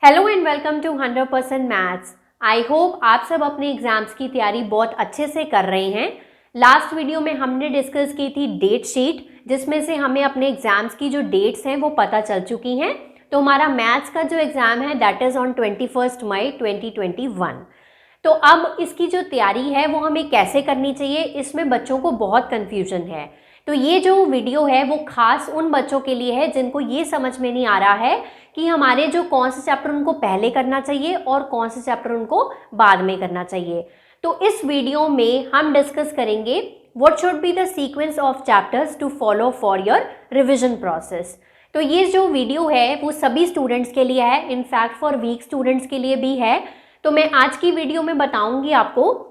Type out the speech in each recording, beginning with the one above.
Hello and welcome to 100% maths. I hope आप सब अपने एग्जाम्स की तैयारी बहुत अच्छे से कर रहे हैं। लास्ट वीडियो में हमने डिस्कस की थी डेट शीट, जिसमें से हमें अपने एग्जाम्स की जो डेट्स हैं वो पता चल चुकी हैं। तो हमारा मैथ्स का जो एग्ज़ाम है दैट इज़ ऑन 21 मई 2021। तो अब इसकी जो तैयारी है वो हमें कैसे करनी चाहिए, इसमें बच्चों को बहुत कन्फ्यूजन है। तो ये जो वीडियो है वो खास उन बच्चों के लिए है जिनको ये समझ में नहीं आ रहा है कि हमारे जो कौन से चैप्टर उनको पहले करना चाहिए और कौन से चैप्टर उनको बाद में करना चाहिए। तो इस वीडियो में हम डिस्कस करेंगे what should be the sequence of chapters to follow for your revision process. तो ये जो वीडियो है वो सभी स्टूडेंट्स के लिए है, इनफैक्ट फॉर वीक स्टूडेंट्स के लिए भी है। तो मैं आज की वीडियो में बताऊंगी आपको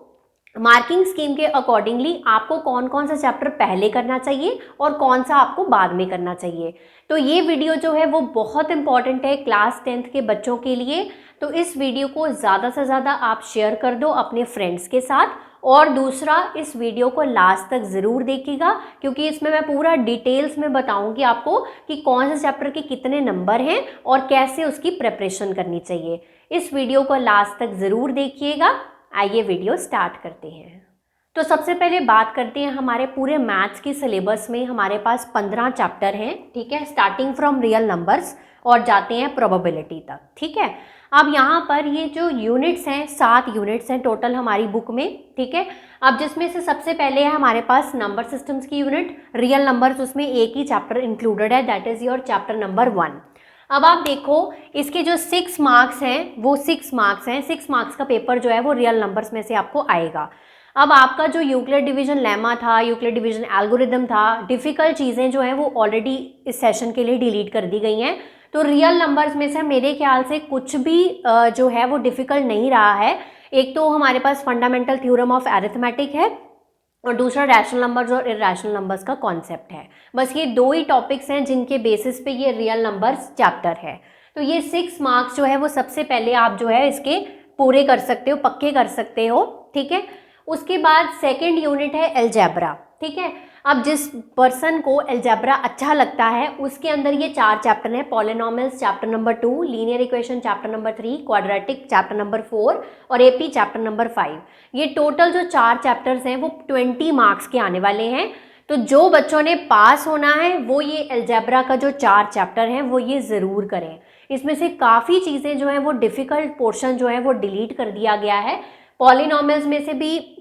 मार्किंग स्कीम के अकॉर्डिंगली आपको कौन कौन सा चैप्टर पहले करना चाहिए और कौन सा आपको बाद में करना चाहिए। तो ये वीडियो जो है वो बहुत इंपॉर्टेंट है क्लास 10th के बच्चों के लिए। तो इस वीडियो को ज़्यादा से ज़्यादा आप शेयर कर दो अपने फ्रेंड्स के साथ। और दूसरा, इस वीडियो को लास्ट तक ज़रूर देखिएगा क्योंकि इसमें मैं पूरा डिटेल्स में बताऊंगी आपको कि कौन से चैप्टर के कितने नंबर हैं और कैसे उसकी प्रिपरेशन करनी चाहिए। इस वीडियो को लास्ट तक ज़रूर देखिएगा। आइए वीडियो स्टार्ट करते हैं। तो सबसे पहले बात करते हैं हमारे पूरे मैथ्स की सिलेबस में हमारे पास 15 चैप्टर हैं, ठीक है, स्टार्टिंग फ्रॉम रियल नंबर्स और जाते हैं प्रोबेबिलिटी तक, ठीक है। अब यहाँ पर ये जो यूनिट्स हैं 7 यूनिट्स हैं टोटल हमारी बुक में, ठीक है। अब जिसमें से सबसे पहले है हमारे पास नंबर सिस्टम्स की यूनिट रियल नंबर्स, उसमें एक ही चैप्टर इंक्लूडेड है that is your chapter number 1। अब आप देखो इसके जो 6 मार्क्स हैं वो 6 मार्क्स हैं। 6 मार्क्स का पेपर जो है वो रियल नंबर्स में से आपको आएगा। अब आपका जो यूक्लिड डिवीजन लेमा था, यूक्लिड डिवीजन एल्गोरिदम था, डिफ़िकल्ट चीज़ें जो हैं वो ऑलरेडी इस सेशन के लिए डिलीट कर दी गई हैं। तो रियल नंबर्स में से मेरे ख्याल से कुछ भी जो है वो डिफ़िकल्ट नहीं रहा है। एक तो हमारे पास फंडामेंटल थ्योरम ऑफ अरिथमेटिक है और दूसरा रैशनल नंबर्स और इरेशनल नंबर्स का कॉन्सेप्ट है। बस ये 2 ही टॉपिक्स हैं जिनके बेसिस पे ये रियल नंबर्स चैप्टर है। तो ये 6 मार्क्स जो है वो सबसे पहले आप जो है इसके पूरे कर सकते हो, पक्के कर सकते हो, ठीक है। उसके बाद सेकेंड यूनिट है अलजेब्रा, ठीक है। अब जिस पर्सन को अलजेब्रा अच्छा लगता है उसके अंदर ये 4 चैप्टर हैं, polynomials chapter number 2, linear equation chapter number 3, quadratic chapter number 4 और एपी चैप्टर नंबर 5। ये टोटल जो 4 चैप्टर्स हैं वो 20 मार्क्स के आने वाले हैं। तो जो बच्चों ने पास होना है वो ये अलजेब्रा का जो 4 चैप्टर हैं वो ये ज़रूर करें। इसमें से काफ़ी चीज़ें जो हैं वो डिफ़िकल्ट पोर्शन जो है वो डिलीट कर दिया गया है। पॉलिनॉमियल्स में से भी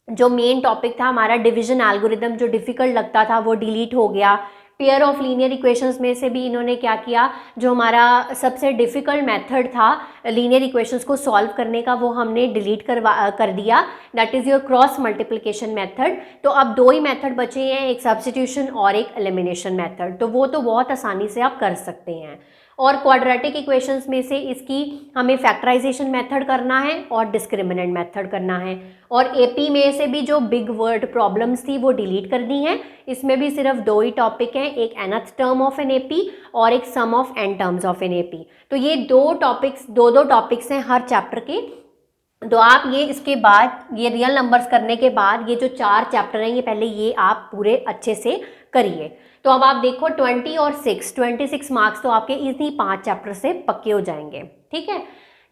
जो मेन टॉपिक था हमारा डिवीजन एल्गोरिदम, जो डिफ़िकल्ट लगता था वो डिलीट हो गया। पेयर ऑफ लीनियर इक्वेशंस में से भी इन्होंने क्या किया, जो हमारा सबसे डिफ़िकल्ट मेथड था लीनियर इक्वेशंस को सॉल्व करने का वो हमने डिलीट कर दिया, that is your cross multiplication method. तो अब 2 ही मेथड बचे हैं, एक सब्स्टिट्यूशन और एक एलिमिनेशन मेथड। तो वो तो बहुत आसानी से आप कर सकते हैं। और क्वाड्रेटिक इक्वेशंस में से इसकी हमें फैक्टराइजेशन मेथड करना है और डिस्क्रिमिनेंट मेथड करना है। और एपी में से भी जो बिग वर्ड प्रॉब्लम्स थी वो डिलीट कर दी हैं। इसमें भी सिर्फ 2 ही टॉपिक हैं, एक nth term of an AP और एक sum of n terms of an AP. तो ये 2 टॉपिक्स हैं हर चैप्टर के। तो आप ये इसके बाद ये रियल नंबर्स करने के बाद ये जो 4 चैप्टर हैं ये पहले ये आप पूरे अच्छे से करिए। तो अब आप देखो 20 और 26 मार्क्स तो आपके इसी 5 चैप्टर से पक्के हो जाएंगे, ठीक है।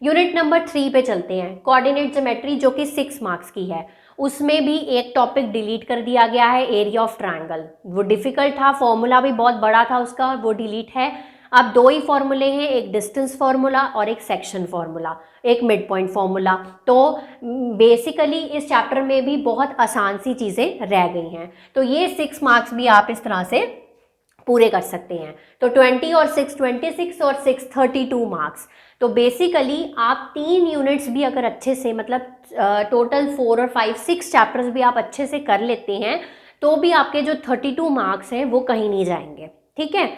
यूनिट नंबर 3 पे चलते हैं, कोऑर्डिनेट ज्योमेट्री, जो कि 6 मार्क्स की है। उसमें भी एक टॉपिक डिलीट कर दिया गया है, एरिया ऑफ ट्रायंगल। वो डिफ़िकल्ट था, फॉर्मूला भी बहुत बड़ा था उसका, वो डिलीट है। अब 2 ही फॉर्मूले हैं, एक डिस्टेंस फार्मूला और एक सेक्शन फार्मूला, एक मिड पॉइंट फार्मूला। तो बेसिकली इस चैप्टर में भी बहुत आसान सी चीज़ें रह गई हैं। तो ये 6 मार्क्स भी आप इस तरह से पूरे कर सकते हैं। तो 20 और 6 26 और 6 32 मार्क्स। तो बेसिकली आप 3 यूनिट्स भी अगर अच्छे से, मतलब टोटल 4 और 5 6 चैप्टर्स भी आप अच्छे से कर लेते हैं तो भी आपके जो 32 मार्क्स हैं वो कहीं नहीं जाएंगे, ठीक है।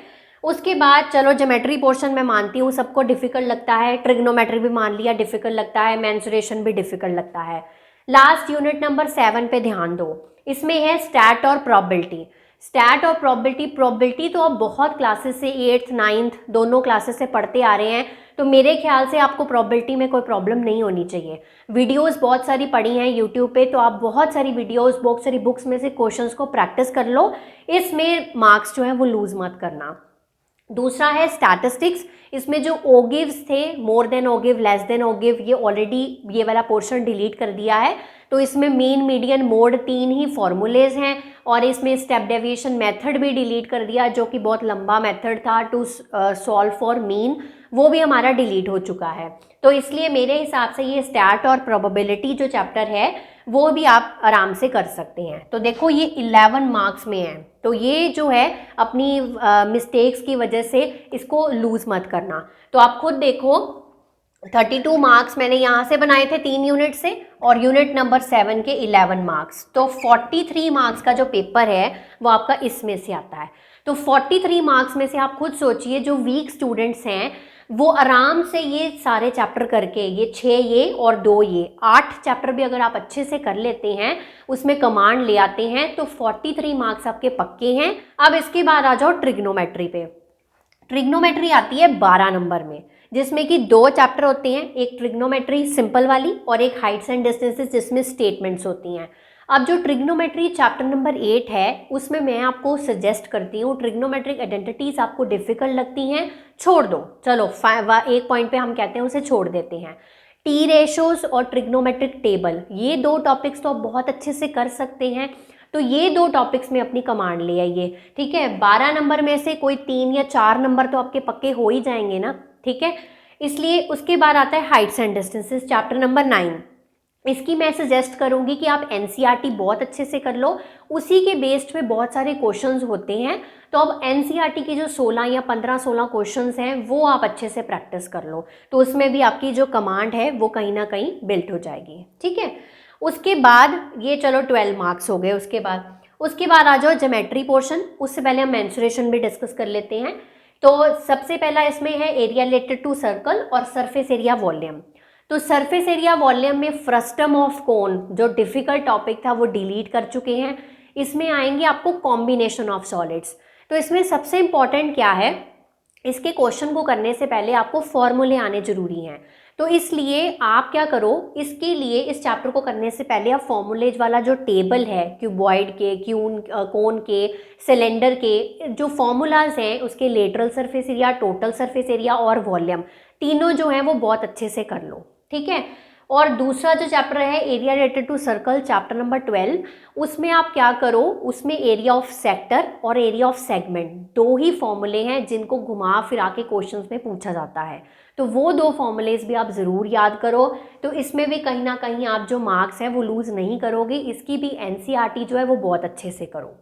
उसके बाद चलो ज्योमेट्री पोर्शन मैं मानती हूँ सबको डिफ़िकल्ट लगता है, ट्रिग्नोमेट्री भी मान लिया डिफ़िकल्ट लगता है, मेंसुरेशन भी डिफ़िकल्ट लगता है। लास्ट यूनिट नंबर 7 पे ध्यान दो, इसमें है स्टैट और प्रोबेबिलिटी। स्टैट और प्रोबेबिलिटी तो अब बहुत क्लासेस से 8th 9th दोनों क्लासेस से पढ़ते आ रहे हैं। तो मेरे ख्याल से आपको प्रोबेबिलिटी में कोई प्रॉब्लम नहीं होनी चाहिए। वीडियोस बहुत सारी पड़ी हैं यूट्यूब पे, तो आप बहुत सारी वीडियोस, बहुत सारी बुक्स में से क्वेश्चंस को प्रैक्टिस कर लो। इसमें मार्क्स जो है वो लूज़ मत करना। दूसरा है स्टैटिस्टिक्स, इसमें जो ओगिव्स थे, मोर देन ओगिव, लेस देन ओगिव, ये ऑलरेडी ये वाला पोर्शन डिलीट कर दिया है। तो इसमें मीन, मीडियन, मोड 3 ही फॉर्मूलेज हैं और इसमें स्टेप डेविएशन मेथड भी डिलीट कर दिया जो कि बहुत लंबा मेथड था टू सॉल्व फॉर मीन, वो भी हमारा डिलीट हो चुका है। तो इसलिए मेरे हिसाब से ये स्टैट और प्रोबेबिलिटी जो चैप्टर है वो भी आप आराम से कर सकते हैं। तो देखो ये 11 मार्क्स में है, तो ये जो है अपनी मिस्टेक्स की वजह से इसको लूज़ मत करना। तो आप खुद देखो 32 मार्क्स मैंने यहाँ से बनाए थे 3 यूनिट से और यूनिट नंबर 7 के 11 मार्क्स, तो 43 मार्क्स का जो पेपर है वो आपका इसमें से आता है। तो 43 मार्क्स में से आप खुद सोचिए जो वीक स्टूडेंट्स हैं वो आराम से ये सारे चैप्टर करके, ये 6 ये और 2 ये 8 चैप्टर भी अगर आप अच्छे से कर लेते हैं, उसमें कमांड ले आते हैं, तो 43 मार्क्स आपके पक्के हैं। अब इसके बाद आ जाओ ट्रिग्नोमेट्री पे। ट्रिग्नोमेट्री आती है 12 नंबर में, जिसमें कि 2 चैप्टर होते हैं, एक ट्रिग्नोमेट्री सिंपल वाली और एक हाइट्स एंड डिस्टेंसेस जिसमें स्टेटमेंट्स होती हैं। अब जो ट्रिग्नोमेट्री चैप्टर नंबर 8 है उसमें मैं आपको सजेस्ट करती हूँ, ट्रिग्नोमेट्रिक आइडेंटिटीज आपको डिफिकल्ट लगती हैं, छोड़ दो, चलो एक पॉइंट पे हम कहते हैं उसे छोड़ देते हैं। टी रेशोज और ट्रिग्नोमेट्रिक टेबल, ये 2 टॉपिक्स तो आप बहुत अच्छे से कर सकते हैं, तो ये 2 टॉपिक्स में अपनी कमांड ले आइए, ठीक है। 12 नंबर में से कोई 3 या 4 नंबर तो आपके पक्के हो ही जाएंगे ना, ठीक है। इसलिए उसके बाद आता है Heights and distances chapter number 9। इसकी मैं सजेस्ट करूंगी कि आप एनसीईआरटी बहुत अच्छे से कर लो, उसी के बेस्ड पे बहुत सारे क्वेश्चंस होते हैं। तो अब एनसीईआरटी के जो 16 या 15-16 क्वेश्चंस हैं वो आप अच्छे से प्रैक्टिस कर लो, तो उसमें भी आपकी जो कमांड है वो कहीं ना कहीं बिल्ट हो जाएगी, ठीक है। उसके बाद ये चलो 12 मार्क्स हो गए। उसके बाद आ जाओ ज्योमेट्री पोर्शन। उससे पहले हम मेंसुरेशन भी डिस्कस कर लेते हैं। तो सबसे पहला इसमें है एरिया रिलेटेड टू सर्कल और सरफेस एरिया वॉल्यूम। तो सरफेस एरिया वॉल्यूम में फ्रस्टम ऑफ कोन जो डिफिकल्ट टॉपिक था वो डिलीट कर चुके हैं। इसमें आएंगे आपको कॉम्बिनेशन ऑफ सॉलिड्स। तो इसमें सबसे इंपॉर्टेंट क्या है, इसके क्वेश्चन को करने से पहले आपको फॉर्मूले आने जरूरी हैं। तो इसलिए आप क्या करो, इसके लिए इस चैप्टर को करने से पहले आप फॉर्मूलेज वाला जो टेबल है क्यूबॉइड के, कोन के, सिलेंडर के, जो फॉर्मूलाज हैं उसके lateral surface area, total surface area और वॉल्यूम, तीनों जो हैं वो बहुत अच्छे से कर लो, ठीक है। और दूसरा जो चैप्टर है area related to circle chapter number 12, उसमें आप क्या करो, उसमें एरिया ऑफ सेक्टर और एरिया ऑफ सेगमेंट 2 ही फॉर्मूले हैं जिनको घुमा फिरा के क्वेश्चंस में पूछा जाता है। तो वो 2 फॉर्मूलेज भी आप ज़रूर याद करो। तो इसमें भी कहीं ना कहीं आप जो मार्क्स हैं वो लूज़ नहीं करोगे। इसकी भी एनसीईआरटी जो है वो बहुत अच्छे से करो।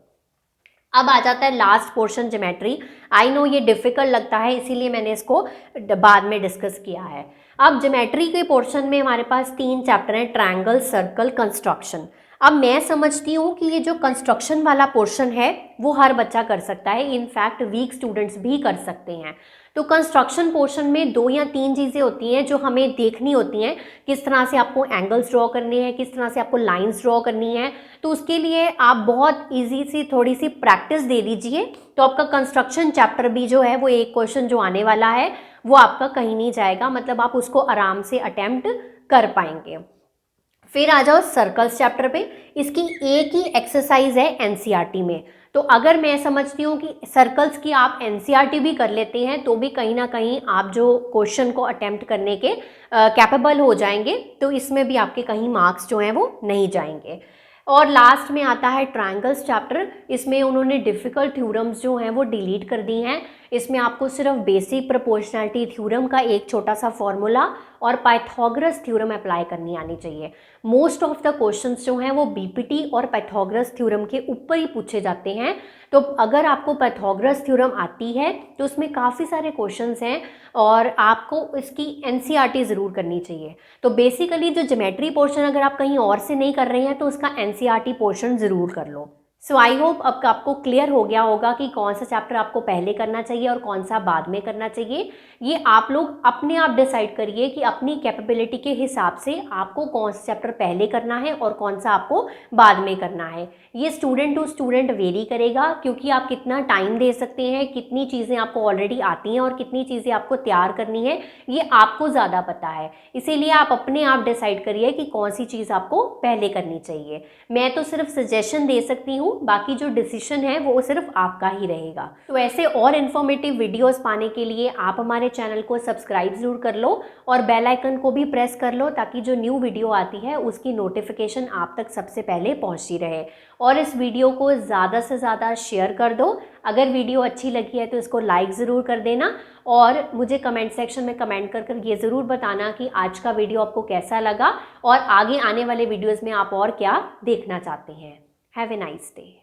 अब आ जाता है last portion geometry. I know ये डिफ़िकल्ट लगता है, इसीलिए मैंने इसको बाद में डिस्कस किया है। अब ज्योमेट्री के पोर्शन में हमारे पास 3 चैप्टर हैं, ट्रायंगल, सर्कल, कंस्ट्रक्शन। अब मैं समझती हूँ कि ये जो कंस्ट्रक्शन वाला पोर्शन है वो हर बच्चा कर सकता है, इनफैक्ट वीक स्टूडेंट्स भी कर सकते हैं। तो कंस्ट्रक्शन पोर्शन में 2 या 3 चीज़ें होती हैं जो हमें देखनी होती हैं, किस तरह से आपको एंगल्स ड्रॉ करने हैं, किस तरह से आपको लाइंस ड्रॉ करनी है। तो उसके लिए आप बहुत इजी सी थोड़ी सी प्रैक्टिस दे दीजिए, तो आपका कंस्ट्रक्शन चैप्टर भी जो है वो एक क्वेश्चन जो आने वाला है वो आपका कहीं नहीं जाएगा, मतलब आप उसको आराम से अटेम्प्ट कर पाएंगे। फिर आ जाओ सर्कल्स चैप्टर पे। इसकी एक ही एक्सरसाइज है एनसीईआरटी में। तो अगर मैं समझती हूँ कि सर्कल्स की आप एनसीईआरटी भी कर लेते हैं तो भी कहीं ना कहीं आप जो क्वेश्चन को अटेम्प्ट करने के कैपेबल हो जाएंगे, तो इसमें भी आपके कहीं मार्क्स जो हैं वो नहीं जाएंगे। और लास्ट में आता है ट्रायंगल्स चैप्टर। इसमें उन्होंने डिफ़िकल्ट थ्योरम्स जो हैं वो डिलीट कर दी हैं। इसमें आपको सिर्फ बेसिक प्रोपोर्शनैलिटी थ्योरम का एक छोटा सा फॉर्मूला और पाइथागोरस थ्योरम अप्लाई करनी आनी चाहिए। मोस्ट ऑफ द क्वेश्चंस जो हैं वो बीपीटी और पाइथागोरस थ्योरम के ऊपर ही पूछे जाते हैं। तो अगर आपको पाइथागोरस थ्योरम आती है तो उसमें काफ़ी सारे क्वेश्चंस हैं और आपको इसकी एनसीईआरटी ज़रूर करनी चाहिए। तो बेसिकली जो ज्योमेट्री पोर्शन अगर आप कहीं और से नहीं कर रहे हैं तो उसका एनसीईआरटी पोर्शन ज़रूर कर लो। सो आई होप अब आपको क्लियर हो गया होगा कि कौन सा चैप्टर आपको पहले करना चाहिए और कौन सा बाद में करना चाहिए। ये आप लोग अपने आप डिसाइड करिए कि अपनी कैपेबिलिटी के हिसाब से आपको कौन सा चैप्टर पहले करना है और कौन सा आपको बाद में करना है। ये स्टूडेंट टू स्टूडेंट वेरी करेगा, क्योंकि आप कितना टाइम दे सकते हैं, कितनी चीज़ें आपको ऑलरेडी आती हैं और कितनी चीज़ें आपको तैयार करनी है, ये आपको ज़्यादा पता है। इसीलिए आप अपने आप डिसाइड करिए कि कौन सी चीज़ आपको पहले करनी चाहिए। मैं तो सिर्फ सजेशन दे सकती हूँ बाकी जो डिसीजन है वो सिर्फ आपका ही रहेगा। तो ऐसे और इन्फॉर्मेटिव वीडियोस पाने के लिए आप हमारे चैनल को सब्सक्राइब जरूर कर लो और बेल आइकन को भी प्रेस कर लो, ताकि जो न्यू वीडियो आती है उसकी नोटिफिकेशन आप तक सबसे पहले पहुंचती रहे। और इस वीडियो को ज़्यादा से ज़्यादा शेयर कर दो। अगर वीडियो अच्छी लगी है तो इसको लाइक ज़रूर कर देना और मुझे कमेंट सेक्शन में कमेंट कर ये ज़रूर बताना कि आज का वीडियो आपको कैसा लगा और आगे आने वाले वीडियोज़ में आप और क्या देखना चाहते हैं। Have a nice day.